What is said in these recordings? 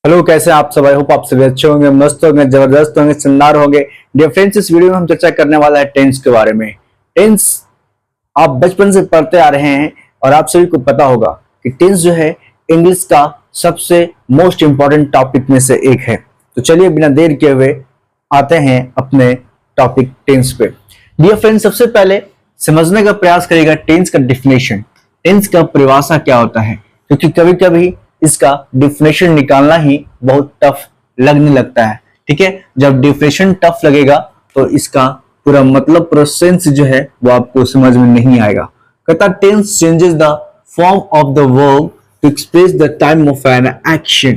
Hello, कैसे हैं आप सब। आई होप आप सभी अच्छे होंगे, मस्त होंगे, जबरदस्त होंगे, शानदार होंगे। डियर फ्रेंड्स, इस वीडियो में हम चर्चा करने वाला है टेंस के बारे में। टेंस आप बचपन से पढ़ते आ रहे हैं और आप सभी को पता होगा कि टेंस जो है इंग्लिश का सबसे मोस्ट इंपॉर्टेंट टॉपिक में से एक है। तो चलिए बिना देर किए हुए आते हैं अपने टॉपिक टेंस पे। डियर फ्रेंड्स, सबसे पहले समझने का प्रयास करिएगा टेंस का डिफिनेशन, टेंस का परिभाषा क्या होता है, क्योंकि कभी कभी इसका डिफिनेशन निकालना ही बहुत टफ लगने लगता है। ठीक है, जब डिफिनेशन टफ लगेगा तो इसका पूरा मतलब, पूरा सेंस जो है वो आपको समझ में नहीं आएगा। कहता tense changes the form of the verb to express the time of an action.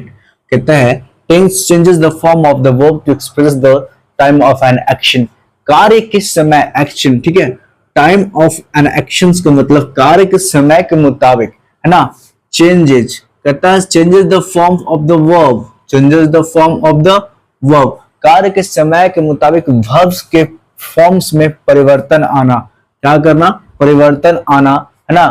कहता है tense changes the form of the verb to express the time of an action. कार्य के समय एक्शन, ठीक है, टाइम ऑफ एन एक्शन का मतलब कार्य के समय के मुताबिक, है ना। चेंजेस कहता है changes the form of the verb, changes the form of the verb, कार्य के समय के मुताबिक वर्ब्स के फॉर्म्स में परिवर्तन आना। क्या करना? परिवर्तन आना, है ना।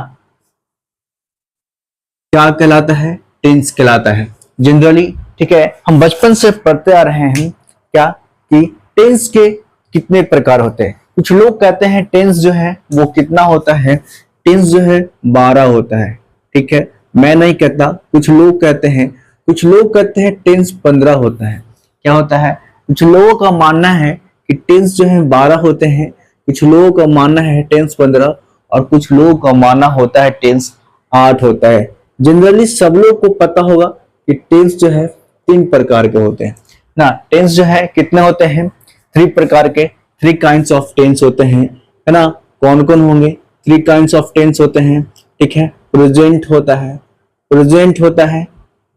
क्या कहलाता है? टेंस कहलाता है जनरली। ठीक है, हम बचपन से पढ़ते आ रहे हैं क्या कि टेंस के कितने प्रकार होते हैं। कुछ लोग कहते हैं टेंस जो है वो कितना होता है, टेंस जो है 12 होता है। ठीक है, मैं नहीं कहता, कुछ लोग कहते हैं। कुछ लोग कहते हैं टेंस 15 होता है। क्या होता है? कुछ लोगों का मानना है कि टेंस जो है 12 होते हैं, कुछ लोगों का मानना है टेंस 15, और कुछ लोगों का मानना होता है टेंस 8 होता है। जनरली सब लोग को पता होगा कि टेंस जो है 3 प्रकार के होते हैं ना। टेंस जो है कितने होते हैं? 3 प्रकार के, 3 काइंड्स ऑफ टेंस होते हैं, है ना। कौन कौन होंगे? 3 काइंड्स ऑफ टेंस होते हैं। ठीक है, प्रेजेंट होता है, प्रेजेंट होता है,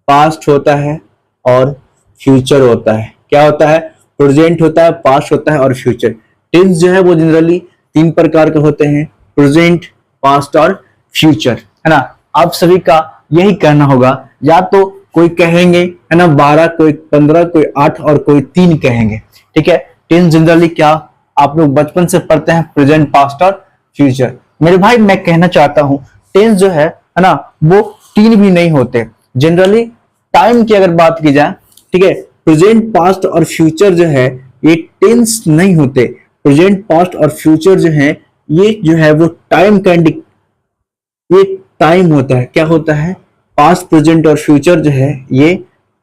पास्ट होता है और फ्यूचर होता है। क्या होता है? प्रेजेंट होता है, पास्ट होता है और फ्यूचर। टेंस जो है वो जनरली 3 प्रकार के होते हैं, प्रेजेंट, पास्ट और फ्यूचर, है ना। आप सभी का यही कहना होगा, या तो कोई कहेंगे, है ना 12, कोई 15, कोई 8 और कोई 3 कहेंगे। ठीक है, टेंस जनरली क्या आप लोग बचपन से पढ़ते हैं? प्रेजेंट, पास्ट और फ्यूचर। मेरे भाई मैं कहना चाहता हूं टेंस जो है ना, वो 3 भी नहीं होते। जनरली टाइम की अगर बात की जाए, ठीक है, प्रेजेंट, पास्ट और फ्यूचर जो है ये टेंस नहीं होते। प्रेजेंट, पास्ट और फ्यूचर जो है ये जो है वो टाइम का ये टाइम होता है। क्या होता है? पास्ट, प्रेजेंट और फ्यूचर जो है ये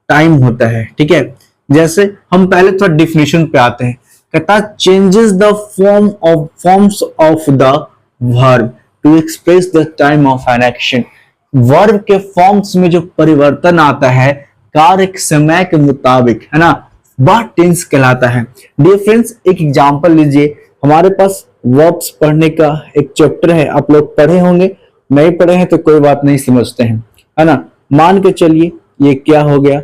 टाइम होता है। ठीक है, जैसे हम पहले थोड़ा डिफिनेशन पे आते हैं। कहता changes the forms of the verb to express the time of an action. Verb के फॉर्म्स में जो परिवर्तन आता है कार्य के समय के मुताबिक, है ना, वह टेंस कहलाता है। डियर फ्रेंड्स, एक एग्जांपल लीजिए। हमारे पास वर्ब्स पढ़ने का एक चैप्टर है, आप लोग पढ़े होंगे, नहीं पढ़े हैं तो कोई बात नहीं, समझते हैं, है ना। मान के चलिए ये क्या हो गया?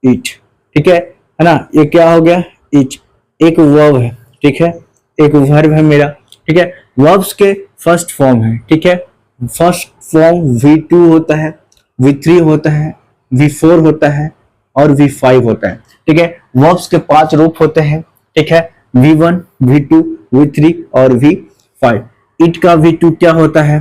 ईट। ठीक है ना, ये क्या हो गया? ईट एक वर्ब है। ठीक है, एक वर्ब है मेरा। ठीक है, वर्ब्स के फर्स्ट फॉर्म है। ठीक है, फर्स्ट फॉर्म V2 होता है, V3 होता है, V4 होता है और V5 होता है। ठीक है, वर्ब्स के 5 रूप होते हैं। ठीक है, V1, V2, V3 और V5। इट का V2 क्या होता है?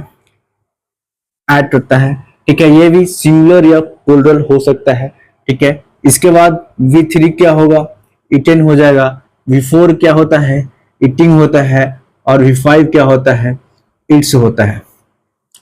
एट होता है। ठीक है, ये भी सिंगुलर या प्लूरल हो सकता है। ठीक है, इसके बाद V3 क्या होगा? इटेन हो जाएगा। V4 क्या होता है? इटिंग होता है। और V5 क्या होता है? इट्स होता है।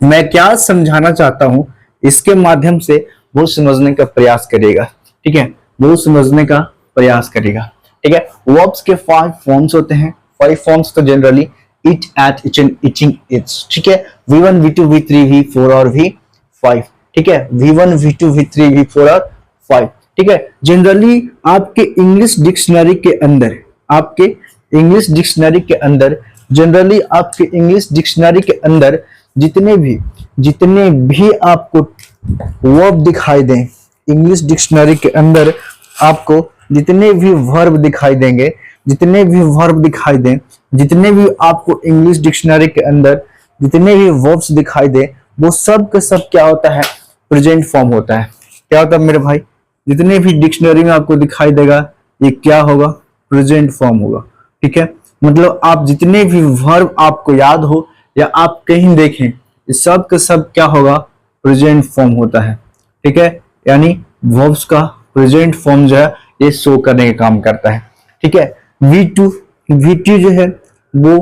मैं क्या समझाना चाहता हूं इसके माध्यम से वो समझने का प्रयास करेगा। ठीक है, वो समझने का प्रयास करेगा। ठीक है, वर्ब्स के 5 फॉर्म्स होते हैं। 5 फॉर्म्स तो generally eat, ate, eating, eating, eats. ठीक है, V1, V2, V3, V4 और V5। ठीक है, V1, V2, V3, V4 और 5। ठीक है, जनरली आपके इंग्लिश डिक्शनरी के अंदर, आपके इंग्लिश डिक्शनरी के अंदर, जनरली आपके इंग्लिश डिक्शनरी के अंदर जितने भी आपको वर्ब दिखाई दें, इंग्लिश डिक्शनरी के अंदर आपको जितने भी वर्ब दिखाई देंगे, जितने भी वर्ब दिखाई दें, जितने भी आपको इंग्लिश डिक्शनरी के अंदर जितने भी वर्ब्स दिखाई दे, वो सब का सब क्या होता है? प्रेजेंट फॉर्म होता है। क्या होता है मेरे भाई? जितने भी डिक्शनरी में आपको दिखाई देगा ये क्या होगा? प्रेजेंट फॉर्म होगा। ठीक है, मतलब आप जितने भी वर्ब आपको याद हो या आप कहीं देखें, सब का सब क्या होगा? प्रेजेंट फॉर्म होता है। ठीक है, यानी वर्ब्स का प्रेजेंट फॉर्म जो है ये शो करने का काम करता है। ठीक है, V2 जो है वो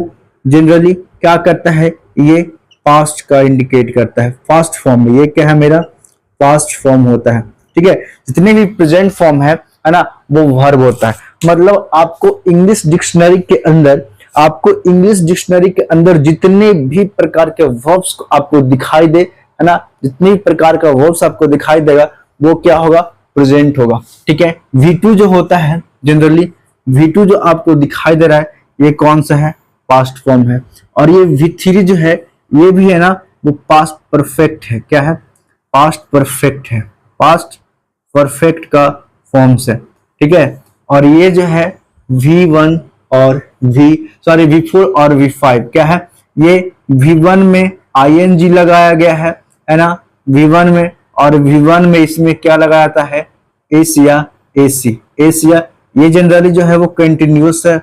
जनरली क्या करता है, ये पास्ट का इंडिकेट करता है, पास्ट फॉर्म में। ये क्या है, मेरा पास्ट फॉर्म होता है। ठीक है, जितने भी प्रेजेंट फॉर्म है ना, वो वर्ब होता है। मतलब आपको इंग्लिश डिक्शनरी के अंदर जितने भी प्रकार के वर्ब्स आपको दिखाई दे, है ना, जितने भी प्रकार का वर्ब्स आपको दिखाई देगा वो क्या होगा, प्रेजेंट होगा। ठीक है, V2 जो होता है जनरली, V2 जो आपको दिखाई दे रहा है ये कौन सा है, पास्ट फॉर्म है। और ये V3 जो है ये भी है ना, वो पास्ट परफेक्ट है। क्या है, पास्ट परफेक्ट है, पास्ट परफेक्ट का फॉर्म्स है। ठीक है, और ये जो है V1 और V4 और V5 क्या है, ये V1 में ING लगाया गया है ना, V1 में, और V1 में इसमें क्या लगाया जाता है, एशिया, एशिया। ये जनरली जो है वो कंटिन्यूअस है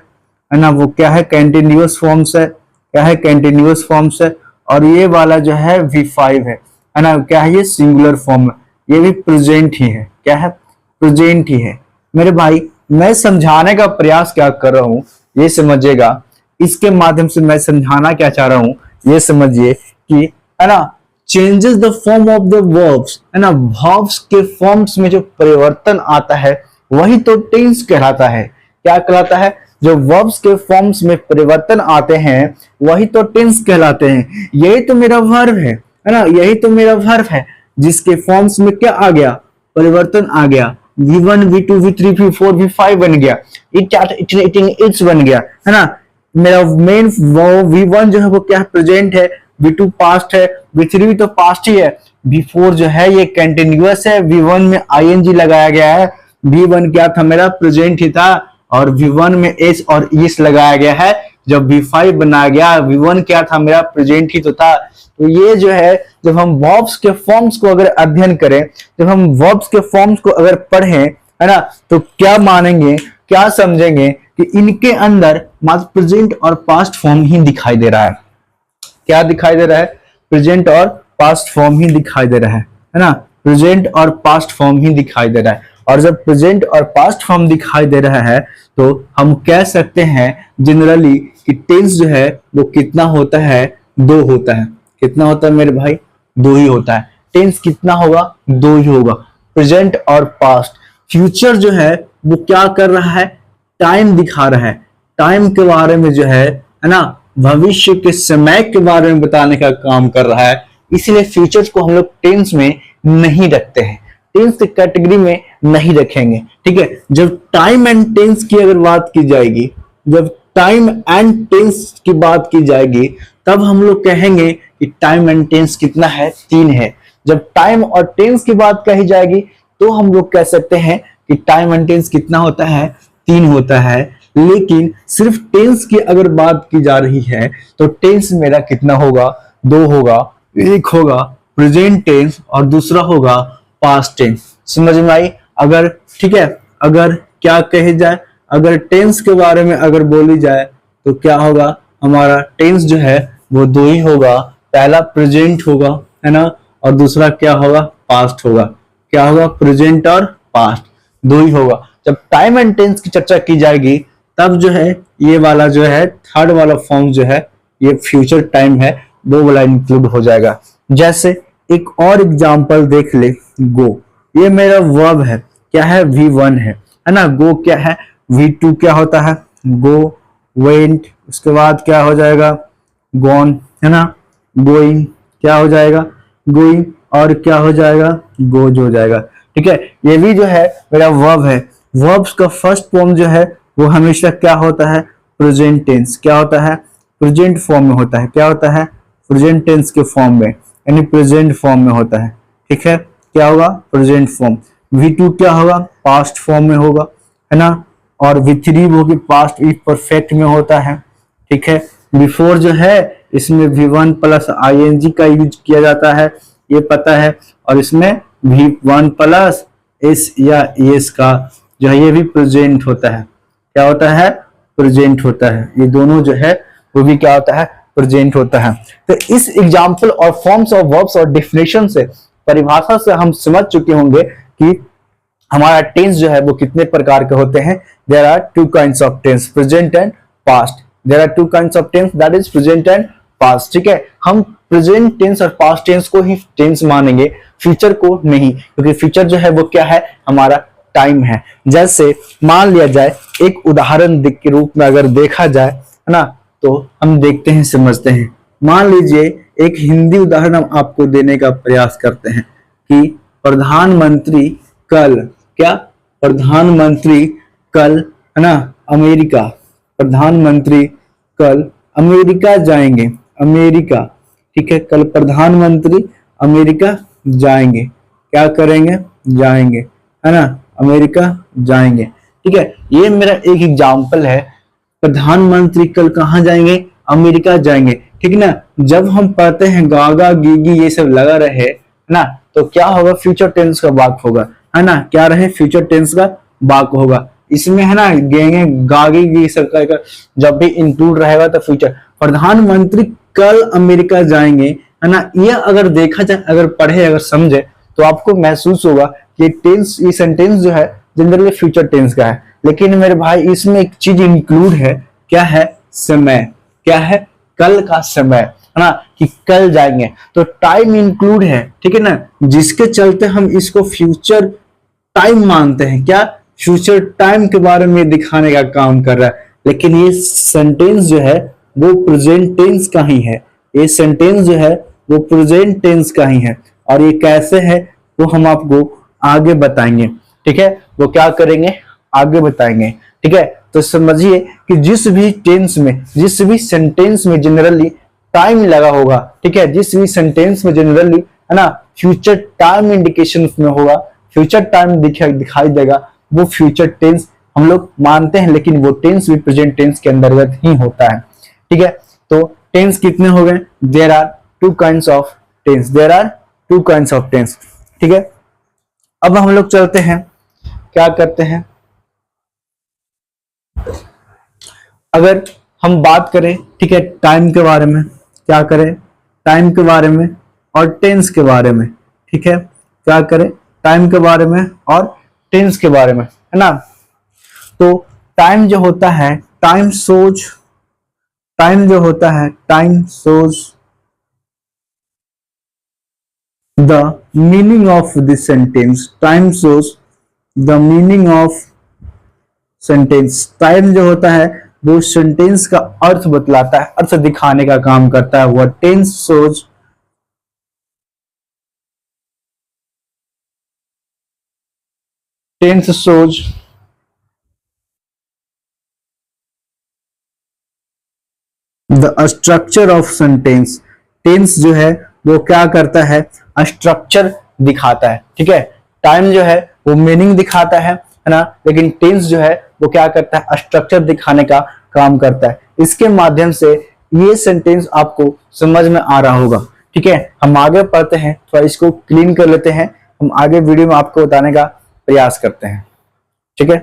ना, वो क्या है, कंटिन्यूअस फॉर्म्स है। क्या है, कंटिन्यूअस फॉर्म्स है। और ये वाला जो है V5 है ना, क्या है, ये सिंगुलर फॉर्म है, ये भी प्रेजेंट ही है। क्या है, प्रेजेंट ही है। मेरे भाई मैं समझाने का प्रयास क्या कर रहा हूं ये समझिएगा, इसके माध्यम से मैं समझाना क्या चाह रहा हूं ये समझिए कि, है ना, changes the form of the verbs, है ना, वर्ब्स के फॉर्म्स में जो परिवर्तन आता है वही तो टेंस कहलाता है। क्या कहलाता है, जो वर्ब्स के फॉर्म्स में परिवर्तन आते हैं वही तो टेंस कहलाते हैं। यही तो मेरा वर्ब है ना, यही तो मेरा वर्ब है जिसके फॉर्म्स में क्या आ गया, परिवर्तन आ गया। V1, V2, V3, V4, V5 बन गया, इट्स बन गया, है ना। मेरा मेन V1 जो है वो क्या है, प्रेजेंट है, V2 पास्ट है, V3 भी तो पास्ट ही है, V4 जो है ये कंटिन्यूअस है, V1 में ING लगाया गया है, V1 क्या था, मेरा प्रेजेंट ही था, और V1 में S और इस लगाया गया है। जब V5 बनाया गया, V1 क्या था, मेरा प्रेजेंट ही तो था। तो ये जो है, जब हम वर्ब्स के फॉर्म्स को अगर अध्ययन करें, जब हम वर्ब्स के फॉर्म्स को अगर पढ़ें, है ना, तो क्या मानेंगे, क्या समझेंगे कि इनके अंदर मात्र प्रेजेंट और पास्ट फॉर्म ही दिखाई दे रहा है। क्या दिखाई दे रहा है, प्रेजेंट और पास्ट फॉर्म ही दिखाई दे रहा है ना, प्रेजेंट और पास्ट फॉर्म ही दिखाई दे रहा है। और जब प्रेजेंट और पास्ट फॉर्म दिखाई दे रहा है तो हम कह सकते हैं जनरली कि टेंस जो है वो कितना होता है, 2 होता है। कितना होता है मेरे भाई, 2 ही होता है। टेंस कितना होगा, 2 ही होगा, प्रेजेंट और पास्ट। फ्यूचर जो है वो क्या कर रहा है, टाइम दिखा रहा है, टाइम के बारे में जो है ना, भविष्य के समय के बारे में बताने का काम कर रहा है। इसलिए फ्यूचर्स को हम लोग टेंस में नहीं रखते हैं, टेंस की कैटेगरी में नहीं रखेंगे। ठीक है, जब टाइम एंड टेंस की अगर बात की जाएगी, जब टाइम एंड टेंस की बात की जाएगी तब हम लोग कहेंगे कि टाइम एंड टेंस कितना है, 3 है। जब टाइम और टेंस की बात कही जाएगी तो हम लोग कह सकते हैं कि टाइम एंड टेंस कितना होता है, 3 होता है। लेकिन सिर्फ टेंस की अगर बात की जा रही है तो टेंस मेरा कितना होगा, 2 होगा। एक होगा प्रेजेंट टेंस और दूसरा होगा पास्ट टेंस। समझ में आई? अगर ठीक है, अगर क्या कहे जाए, अगर टेंस के बारे में अगर बोली जाए तो क्या होगा, हमारा टेंस जो है वो 2 ही होगा। पहला प्रेजेंट होगा, है ना, और दूसरा क्या होगा, पास्ट होगा। क्या होगा, प्रेजेंट और पास्ट 2 ही होगा। जब टाइम एंड टेंस की चर्चा की जाएगी तब जो है ये वाला जो है थर्ड वाला फॉर्म जो है, ये फ्यूचर टाइम है, वो वाला इंक्लूड हो जाएगा। जैसे एक और एग्जांपल देख ले, गो, ये मेरा वर्ब है, क्या है, V1 है ना। गो क्या है, V2 क्या होता है, गो, वेंट, उसके बाद क्या हो जाएगा, गॉन, है ना, गोइंग क्या हो जाएगा, गोइंग, और क्या हो जाएगा, गोज हो जाएगा। ठीक है, ये भी जो है मेरा वर्ब है। वर्ब्स का फर्स्ट फॉर्म जो है वो हमेशा क्या होता है, प्रेजेंट टेंस। क्या होता है, प्रेजेंट फॉर्म में होता है। क्या होता है, प्रेजेंट टेंस के फॉर्म में, यानी प्रेजेंट फॉर्म में होता है। ठीक है, क्या होगा, प्रेजेंट फॉर्म। V2 क्या होगा, पास्ट फॉर्म में होगा, है ना, और V3 वो भी पास्ट भी परफेक्ट में होता है। ठीक है, V4 जो है इसमें V1 प्लस ING का यूज किया जाता है, ये पता है, और इसमें V1 प्लस S या ES का जो है ये भी प्रेजेंट होता है। क्या होता है, प्रेजेंट होता है। ये दोनों जो है वो भी क्या होता है, प्रेजेंट होता है। तो इस एग्जाम्पल और फॉर्म्स ऑफ वर्ब्स और डेफिनेशन से, परिभाषा से हम समझ चुके होंगे कि हमारा टेंस जो है वो कितने प्रकार के होते हैं? There are two kinds of tense, present and past. There are two kinds of tense, that is present and past. ठीक है, हम प्रेजेंट टेंस और पास्ट टेंस को ही टेंस मानेंगे, फ्यूचर को नहीं, क्योंकि फ्यूचर जो है वो क्या है? हमारा टाइम है। जैसे मान लिया जाए, एक उदाहरण के रूप में अगर देखा जाए, है ना, तो हम देखते हैं, समझते हैं। मान लीजिए एक हिंदी उदाहरण हम आपको देने का प्रयास करते हैं कि प्रधानमंत्री कल, क्या प्रधानमंत्री कल, है ना, अमेरिका, प्रधानमंत्री कल अमेरिका जाएंगे, अमेरिका। ठीक है, कल प्रधानमंत्री अमेरिका जाएंगे, क्या करेंगे? जाएंगे, है ना, अमेरिका जाएंगे। ठीक है, ये मेरा एक एग्जाम्पल है, प्रधानमंत्री कल कहाँ जाएंगे? अमेरिका जाएंगे। ठीक है ना, जब हम पढ़ते हैं गागा गीगी ये सब लगा रहे, है ना, तो क्या होगा? फ्यूचर टेंस का वाक होगा, है ना, क्या रहे? फ्यूचर टेंस का वाक होगा। इसमें है ना गेंगे गागे ये सब का जब भी इंक्लूड रहेगा तो फ्यूचर। प्रधानमंत्री कल अमेरिका जाएंगे, है ना, ये अगर देखा जाए, अगर पढ़े, अगर समझे, तो आपको महसूस होगा कि टेंस, ये सेंटेंस जो है जनरली फ्यूचर टेंस का है। लेकिन मेरे भाई इसमें एक चीज इंक्लूड है, क्या है? समय। क्या है? कल का समय, है ना, कि कल जाएंगे, तो टाइम इंक्लूड है। ठीक है ना, जिसके चलते हम इसको फ्यूचर टाइम मानते हैं। क्या? फ्यूचर टाइम के बारे में दिखाने का काम कर रहा है। लेकिन ये सेंटेंस जो है वो प्रेजेंट टेंस का ही है, ये सेंटेंस जो है वो प्रेजेंट टेंस का ही है। और ये कैसे है वो हम आपको आगे बताएंगे। ठीक है, वो क्या करेंगे? आगे बताएंगे। ठीक है, तो समझिए कि जिस भी टेंस में, जिस भी सेंटेंस में जनरली टाइम लगा होगा, ठीक है, जिस भी सेंटेंस में जनरली, है ना, फ्यूचर टाइम इंडिकेशन में होगा, फ्यूचर टाइम दिखाई देगा, वो फ्यूचर टेंस हम लोग मानते हैं। लेकिन वो टेंस भी प्रेजेंट टेंस के अंतर्गत ही होता है। ठीक है, तो टेंस कितने हो गए? There are two kinds of tense, there are two kinds of tense. ठीक है, अब हम लोग चलते हैं, क्या करते हैं, अगर हम बात करें, ठीक है, टाइम के बारे में, क्या करें? टाइम के बारे में और टेंस के बारे में। ठीक है, क्या करें? टाइम के बारे में और टेंस के बारे में, है ना। तो टाइम जो होता है, टाइम शोज, टाइम जो होता है, time shows the meaning of this sentence, time shows the meaning of sentence. Time जो होता है वो सेंटेंस का अर्थ बतलाता है, अर्थ दिखाने का काम करता है। वह tense shows, tense shows the structure of sentence. Tense जो है वो क्या करता है? स्ट्रक्चर दिखाता है। ठीक है, टाइम जो है वो मीनिंग दिखाता है ना, लेकिन टेंस जो है वो क्या करता है? स्ट्रक्चर दिखाने का काम करता है। इसके माध्यम से ये सेंटेंस आपको समझ में आ रहा होगा। ठीक है, हम आगे पढ़ते हैं, थोड़ा इसको क्लीन कर लेते हैं, हम आगे वीडियो में आपको बताने का प्रयास करते हैं। ठीक है।